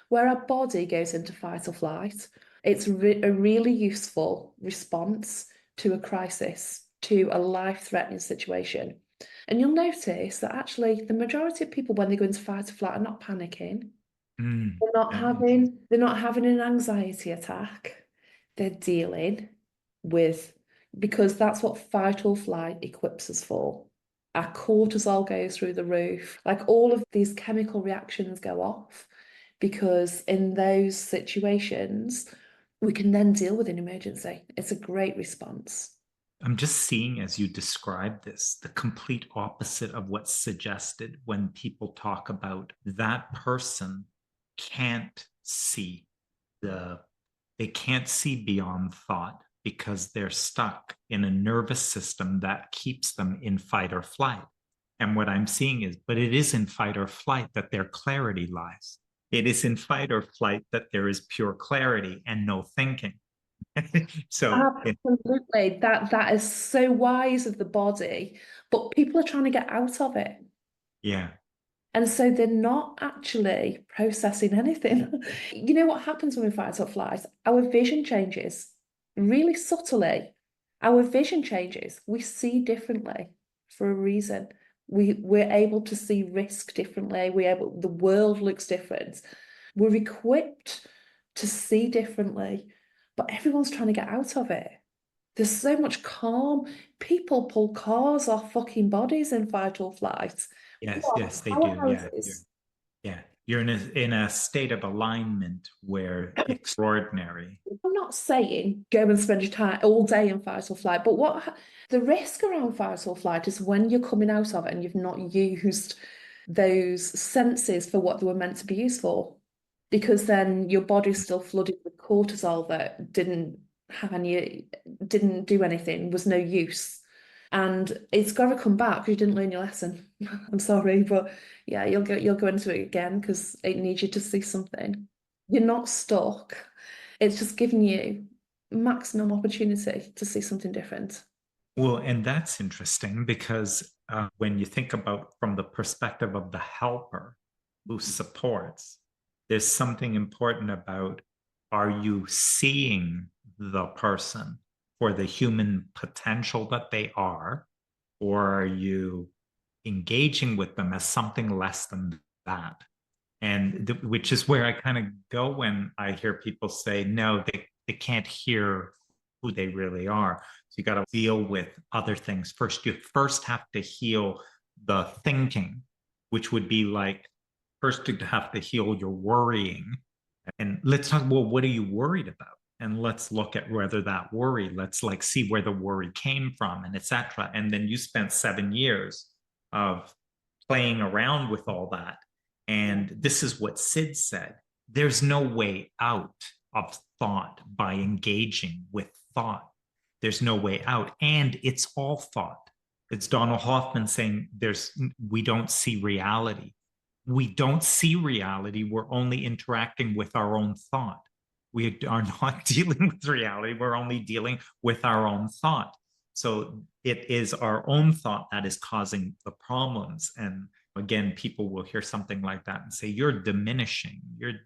A: where our body goes into fight or flight. It's a really useful response to a crisis, to a life-threatening situation. And you'll notice that actually the majority of people, when they go into fight or flight, are not panicking. They're not having an anxiety attack. They're dealing with, because that's what fight or flight equips us for. Our cortisol goes through the roof. Like all of these chemical reactions go off because in those situations, we can then deal with an emergency. It's a great response.
B: I'm just seeing as you describe this, the complete opposite of what's suggested when people talk about that person can't see they can't see beyond thought because they're stuck in a nervous system that keeps them in fight or flight. And what I'm seeing is, but it is in fight or flight that their clarity lies. It is in fight or flight that there is pure clarity and no thinking.
A: Absolutely. That is so wise of the body, but people are trying to get out of it.
B: Yeah.
A: And so they're not actually processing anything. You know what happens when we fight or flight? Our vision changes really subtly. Our vision changes. We see differently for a reason. We're able to see risk differently. The world looks different. We're equipped to see differently, but everyone's trying to get out of it. There's so much calm. People pull cars off fucking bodies in fight or flight.
B: Yes,
A: What
B: yes, they do. Yeah,
A: powerhouses.
B: you're in a state of alignment where extraordinary.
A: I'm not saying go and spend your time all day in fight or flight, but the risk around fight or flight is when you're coming out of it and you've not used those senses for what they were meant to be used for, because then your body's still flooded with cortisol that didn't do anything, was no use. And it's got to come back because you didn't learn your lesson. I'm sorry, but yeah, you'll go into it again because it needs you to see something. You're not stuck. It's just giving you maximum opportunity to see something different.
B: Well, and that's interesting because when you think about from the perspective of the helper who supports, there's something important about, are you seeing the person for the human potential that they are, or are you engaging with them as something less than that? And which is where I kind of go when I hear people say, no, they can't hear who they really are. So you got to deal with other things first. You first have to heal the thinking, which would be like, first you have to heal your worrying. And let's talk, well, what are you worried about? And let's look at whether that worry, let's like see where the worry came from and etc. And then you spent 7 years of playing around with all that. And this is what Sid said. There's no way out of thought by engaging with thought. There's no way out. And it's all thought. It's Donald Hoffman saying we don't see reality. We don't see reality. We're only interacting with our own thought. We are not dealing with reality. We're only dealing with our own thought. So it is our own thought that is causing the problems. And again, people will hear something like that and say, you're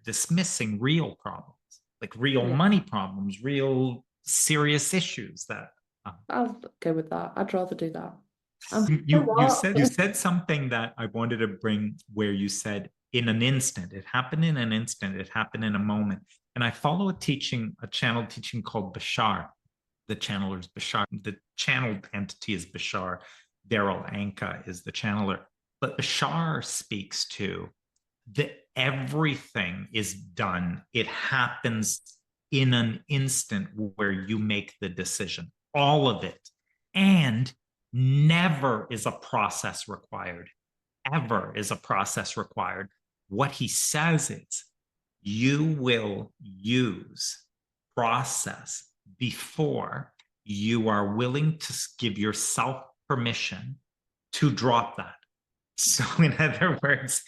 B: dismissing real problems, like real money problems, real serious issues that.
A: I'll go with that. I'd rather do that.
B: You said something that I wanted to bring where you said in an instant, it happened in an instant, it happened in a moment. And I follow a channel teaching called Bashar. The channeler is Bashar. The channeled entity is Bashar. Daryl Anka is the channeler. But Bashar speaks to that everything is done. It happens in an instant where you make the decision. All of it. And never is a process required. Ever is a process required. What he says is, you will use process before you are willing to give yourself permission to drop that. So, in other words,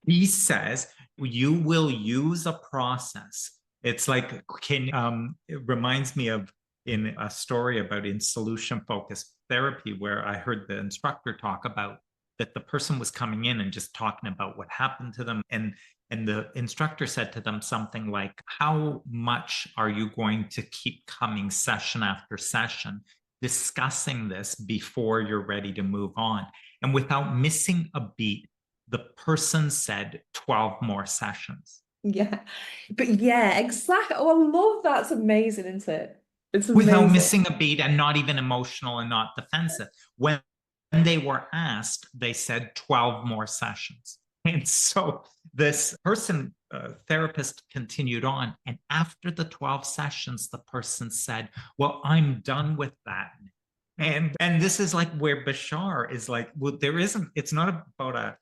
B: he says you will use a process. It's like, it reminds me of in a story about in solution focused therapy, where I heard the instructor talk about that the person was coming in and just talking about what happened to them. And the instructor said to them something like, how much are you going to keep coming session after session, discussing this before you're ready to move on? And without missing a beat, the person said 12 more sessions.
A: Yeah. But yeah, exactly. Oh, I love that. It's amazing, isn't it? It's amazing.
B: Without missing a beat and not even emotional and not defensive. When When they were asked, they said 12 more sessions. And so this person, therapist, continued on. And after the 12 sessions, the person said, well, I'm done with that. And this is like where Bashar is like, well, there isn't, it's not about a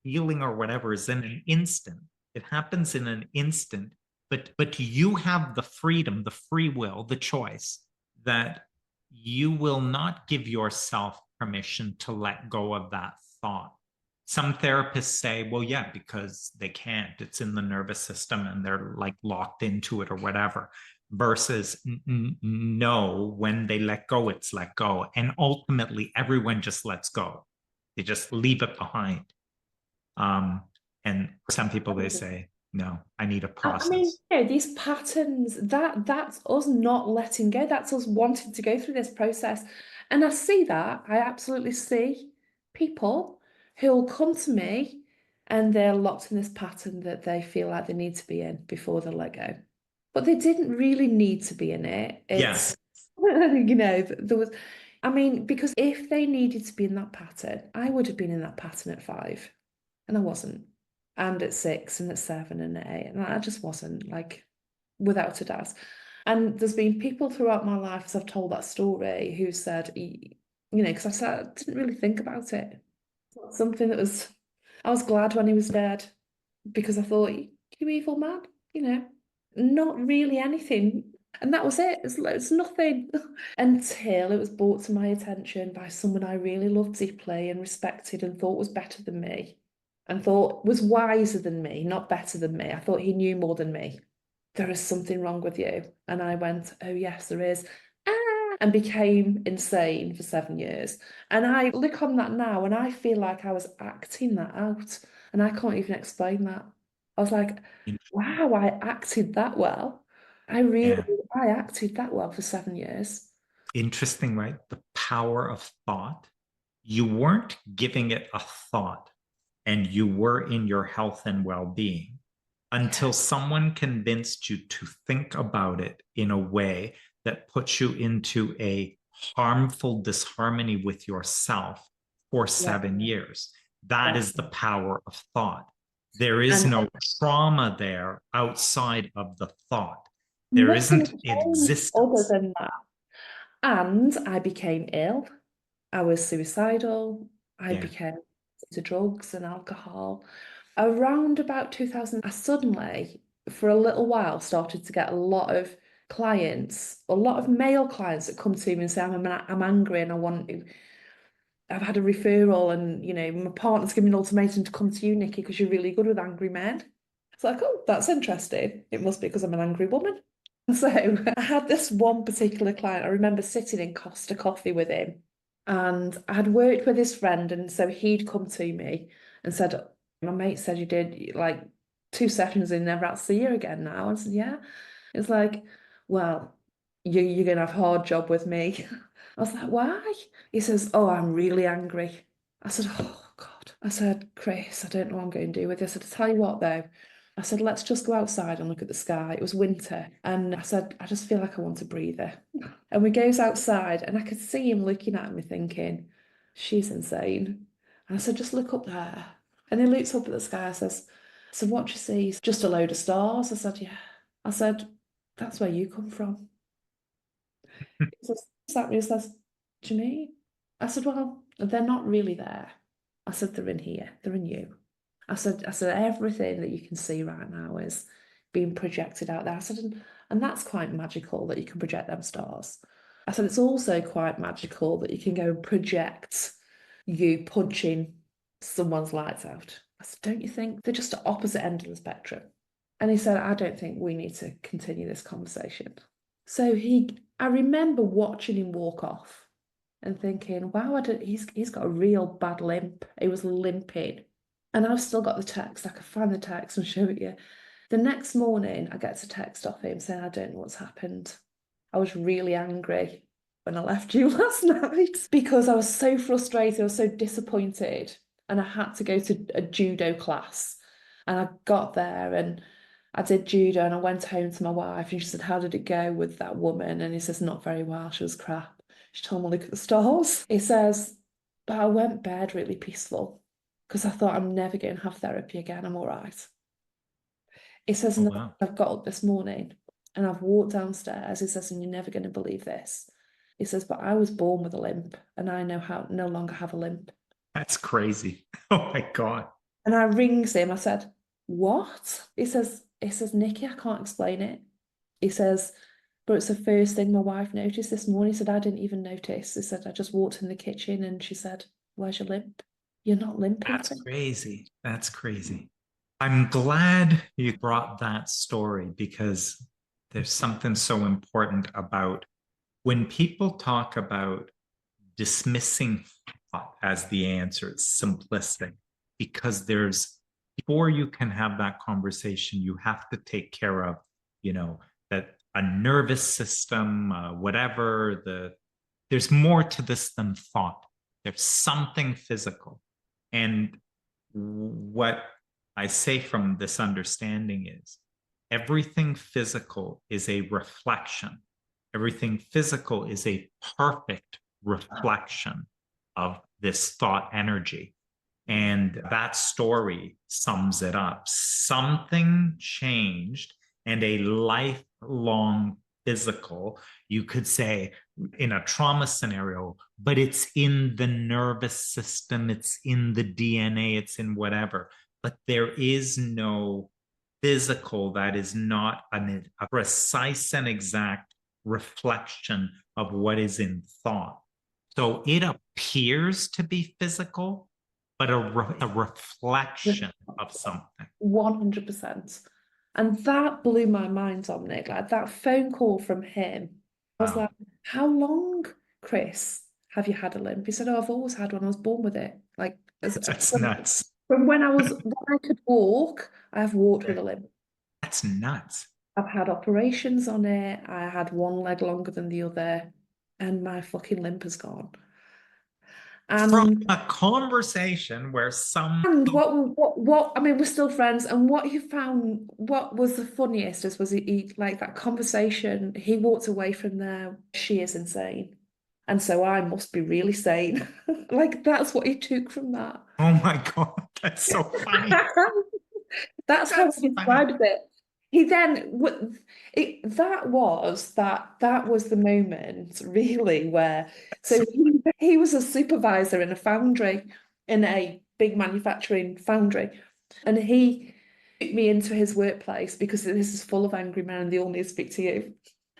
B: healing or whatever, is in an instant. It happens in an instant, but you have the freedom, the free will, the choice that you will not give yourself permission to let go of that thought. Some therapists say, well, yeah, because they can't. It's in the nervous system and they're like locked into it or whatever. Versus no, when they let go, it's let go. And ultimately, everyone just lets go. They just leave it behind. And for some people, they say, no, I need a
A: I mean,
B: process.
A: these patterns, that's us not letting go. That's us wanting to go through this process. And I see that. I absolutely see people who'll come to me and they're locked in this pattern that they feel like they need to be in before they let go. But they didn't really need to be in it.
B: Yeah.
A: It's, there was, I mean, because if they needed to be in that pattern, I would have been in that pattern at 5, and I wasn't. And at 6 and at 7 and at 8. And I just wasn't, like, without a doubt. And there's been people throughout my life, as I've told that story, who said, because I said I didn't really think about it. Something that was, I was glad when he was dead because I thought, you evil man, not really anything. And that was it. It's nothing until it was brought to my attention by someone I really loved deeply and respected and thought was better than me and thought was wiser than me, not better than me. I thought he knew more than me. There is something wrong with you. And I went, oh, yes, there is. And became insane for 7 years. And I look on that now and I feel like I was acting that out. And I can't even explain that. I was like, wow, I acted that well.
B: Yeah.
A: I acted that well for 7 years.
B: Interesting, right? The power of thought. You weren't giving it a thought, and you were in your health and well being
A: Yeah.
B: until someone convinced you to think about it in a way that puts you into a harmful disharmony with yourself for
A: Yeah.
B: 7 years. That
A: Yeah.
B: is the power of thought. There is
A: And
B: no trauma there outside of the thought. There
A: nothing
B: isn't
A: changed other
B: existence.
A: than that. And I became ill. I was suicidal. I
B: Yeah.
A: became into drugs and alcohol. Around about 2000, I suddenly, for a little while, started to get a lot of clients, a lot of male clients that come to me and say, I'm angry and I've had a referral and, my partner's given me an ultimatum to come to you, Nikki, because you're really good with angry men. It's like, oh, that's interesting. It must be because I'm an angry woman. So I had this one particular client. I remember sitting in Costa Coffee with him, and I had worked with his friend, and so he'd come to me and said, my mate said you did like 2 sessions and never out to see you again now. I said, yeah. It's like, well, you're gonna have a hard job with me. I was like, why? He says, oh, I'm really angry. I said, oh God. I said, Chris, I don't know what I'm going to do with this. I said, tell you what though. I said, let's just go outside and look at the sky. It was winter. And I said, I just feel like I want a breather. And we goes outside and I could see him looking at me thinking, she's insane. And I said, just look up there. And he looks up at the sky. I said, what do you see? It's just a load of stars. I said, yeah. I said, that's where you come from. He says, sat me and says, what do you mean? I said, well, they're not really there. I said, they're in here. They're in you. I said, everything that you can see right now is being projected out there. I said, and that's quite magical that you can project them stars. I said, it's also quite magical that you can go and project you punching someone's lights out. I said, don't you think they're just at opposite end of the spectrum? And he said, I don't think we need to continue this conversation. So I remember watching him walk off and thinking, wow, he's got a real bad limp. He was limping. And I've still got the text. I could find the text and show it you. The next morning, I get a text off him saying, I don't know what's happened. I was really angry when I left you last night because I was so frustrated. I was so disappointed. And I had to go to a judo class. And I got there and I did judo and I went home to my wife and she said, how did it go with that woman? And he says, not very well. She was crap. She told me, look at the stars. He says, But I went bed really peaceful because I thought I'm never going to have therapy again. I'm all right. He says,
B: Oh,
A: and
B: wow.
A: I've got up this morning and I've walked downstairs. He says, and you're never going to believe this. He says, but I was born with a limp and I know how no longer have a limp.
B: That's crazy. Oh my God.
A: And I rings him. I said, what? He says, Nikki, I can't explain it. He says, but it's the first thing my wife noticed this morning. He said, I didn't even notice. He said, I just walked in the kitchen and she said, where's your limp? You're not limping.
B: That's crazy. That's crazy. I'm glad you brought that story because there's something so important about when people talk about dismissing thought as the answer, it's simplistic because before you can have that conversation, you have to take care of, that a nervous system, there's more to this than thought. There's something physical. And what I say from this understanding is everything physical is a reflection. Everything physical is a perfect reflection of this thought energy. And that story sums it up. Something changed and a lifelong physical, you could say, in a trauma scenario, but it's in the nervous system, it's in the DNA, it's in whatever. But there is no physical that is not a precise and exact reflection of what is in thought. So it appears to be physical, but a reflection of something.
A: 100%. And that blew my mind, Dominic. Like that phone call from him. I was
B: Wow.
A: like, how long, Chris, have you had a limp? He said, oh, I've always had one. I was born with it. Like
B: That's nuts.
A: from when I could walk, I've walked with a limp.
B: That's nuts.
A: I've had operations on it. I had one leg longer than the other, and my fucking limp is gone.
B: From
A: And
B: a conversation where
A: And what, I mean, we're still friends. And what he found, what was the funniest is, was he like that conversation, he walked away from there, she is insane. And so I must be really sane. Like that's what he took from that.
B: oh my God, that's so funny.
A: That's how
B: That's
A: he
B: funny.
A: described it. He then that was the moment really where
B: That's,
A: he was a supervisor in a foundry, in a big manufacturing foundry, and he took me into his workplace because this is full of angry men and they all need to speak to you.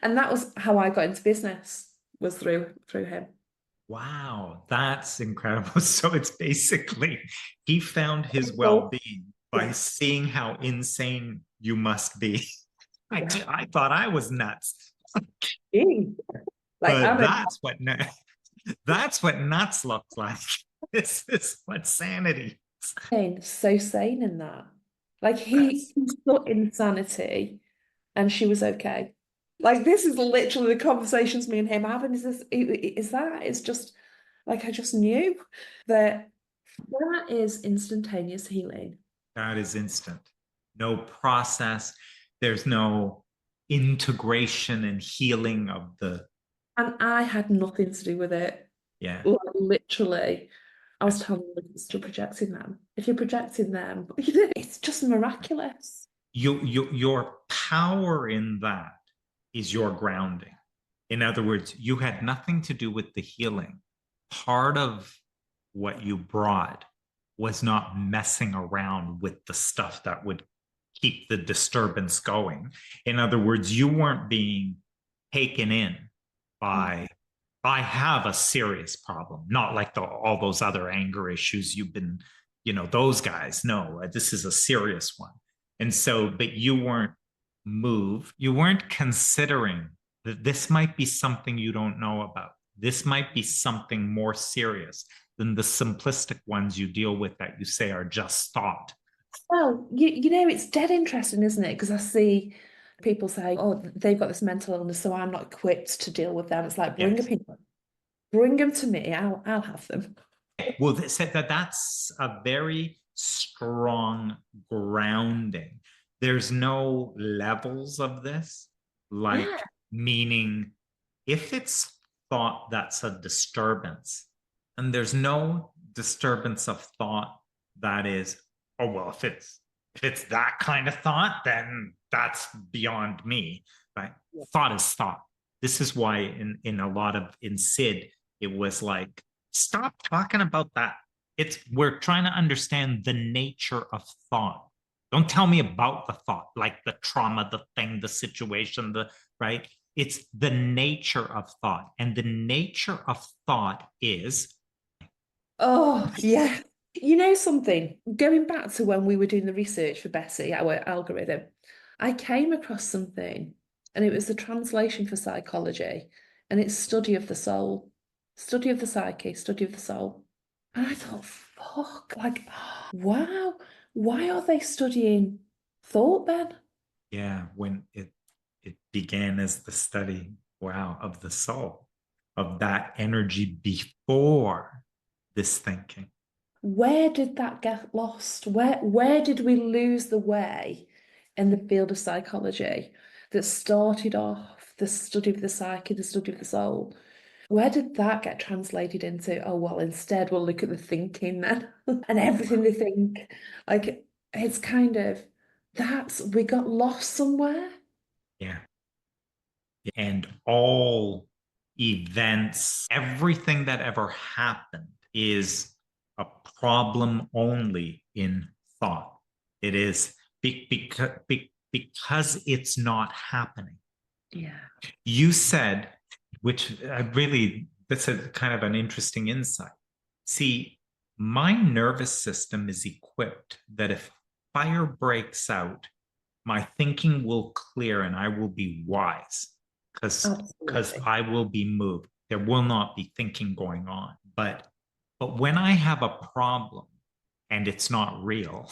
A: And that was how I got into business, was through him.
B: wow, that's incredible. So it's basically he found his
A: So,
B: well-being by
A: yeah,
B: seeing how insane you must be.
A: yeah.
B: I thought I was nuts,
A: Gee. Like
B: but
A: I'm a
B: that's what nuts looks like. This is what sanity is.
A: so sane in that. Like
B: That's
A: he thought insanity and she was okay. Like this is literally the conversations me and him having. It's just like I just knew that that is instantaneous healing.
B: that is instant. No process. There's no integration and healing of the
A: And I had nothing to do with it.
B: yeah.
A: Like literally. I was telling them it's you're projecting them. If you're projecting them, it's just miraculous.
B: Your power in that is your grounding. In other words, you had nothing to do with the healing. Part of what you brought was not messing around with the stuff that would keep the disturbance going. In other words, you weren't being taken in by, I have a serious problem, not like all those other anger issues you've been, those guys. No, this is a serious one. And so, but you weren't moved, you weren't considering that this might be something you don't know about. This might be something more serious than the simplistic ones you deal with that you say are just thought.
A: Well, it's dead interesting, isn't it? Because I see people say, "Oh, they've got this mental illness, so I'm not equipped to deal with them." It's like
B: Yes.
A: bring them to me. I'll have them.
B: Well, they said that's a very strong grounding. There's no levels of this, like
A: Yeah,
B: meaning if it's thought that's a disturbance, And there's no disturbance of thought that is, oh, well, if it's that kind of thought, then that's beyond me. Right?
A: Yeah.
B: Thought is thought. This is why in a lot of in Sid, it was like, stop talking about that. We're trying to understand the nature of thought. Don't tell me about the thought, like the trauma, the thing, the situation, the right. It's the nature of thought. And the nature of thought is,
A: Oh, yeah. You know something? Going back to when we were doing the research for Bessie, our algorithm, I came across something, and it was the translation for psychology, and it's study of the soul, study of the psyche, study of the soul. And I thought, fuck, like, wow, why are they studying thought then?
B: yeah, when it began as the study, wow, of the soul, of that energy before this thinking.
A: Where did that get lost? Where did we lose the way in the field of psychology that started off the study of the psyche, the study of the soul? Where did that get translated into? Oh, well, instead we'll look at the thinking then and everything they think. Like it's kind of we got lost somewhere.
B: Yeah. And all events, everything that ever happened is a problem only in thought. It is because it's not happening.
A: Yeah.
B: You said, which that's a kind of an interesting insight. See, my nervous system is equipped that if fire breaks out, my thinking will clear and I will be wise because
A: Absolutely.
B: I will be moved. There will not be thinking going on. But when I have a problem and it's not real,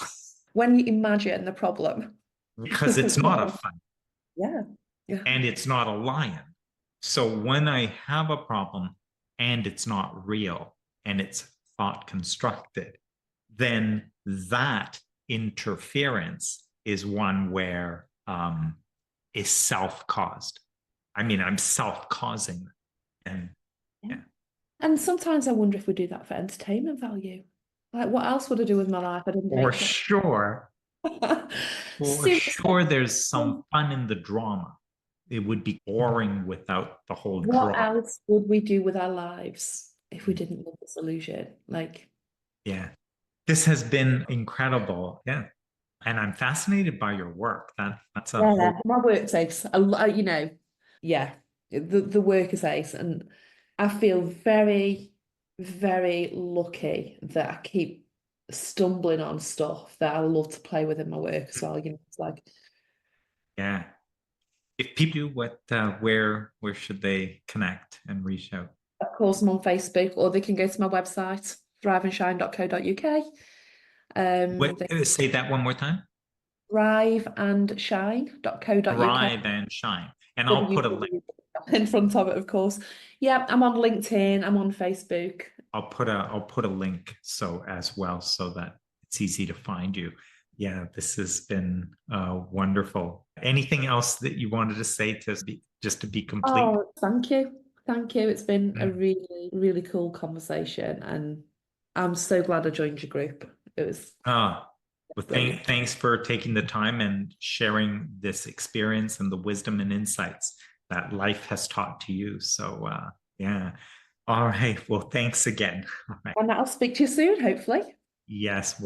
A: When you imagine the problem.
B: because it's not a fight
A: Yeah. Yeah.
B: and it's not a lion. So when I have a problem and it's not real and it's thought constructed, then that interference is one where is self-caused. I mean, I'm self-causing, and
A: Yeah.
B: yeah,
A: And sometimes I wonder if we do that for entertainment value. Like, what else would I do with my life? I didn't
B: for
A: make it.
B: sure, for
A: Seriously,
B: sure, there's some
A: um,
B: fun in the drama. It would be boring without the whole
A: what
B: drama.
A: else would we do with our lives if we didn't live this illusion? Like,
B: Yeah, this has been incredible. Yeah, and I'm fascinated by your work. That's a
A: yeah,
B: whole.
A: my work takes a lot, yeah, the work is ace. And I feel very, very lucky that I keep stumbling on stuff that I love to play with in my work as well. It's like,
B: Yeah. If people do what, where should they connect and reach out?
A: of course, I'm on Facebook, or they can go to my website, thriveandshine.co.uk.
B: What,
A: They
B: say that one more time.
A: thriveandshine.co.uk.
B: Thrive and shine. And I'll put a link.
A: www in front of it, of course. Yeah, I'm on LinkedIn, I'm on Facebook.
B: I'll put a link so as well so that it's easy to find you. Yeah, this has been wonderful. Anything else that you wanted to say just to be complete?
A: Oh, thank you. Thank you. It's been a
B: Mm.
A: really, really cool conversation, and I'm so glad I joined your group. It was
B: Ah, well,
A: brilliant.
B: thanks for taking the time and sharing this experience and the wisdom and insights that life has taught to you. So, yeah. All right. Well, thanks again. All right.
A: And I'll speak to you soon, hopefully.
B: Yes.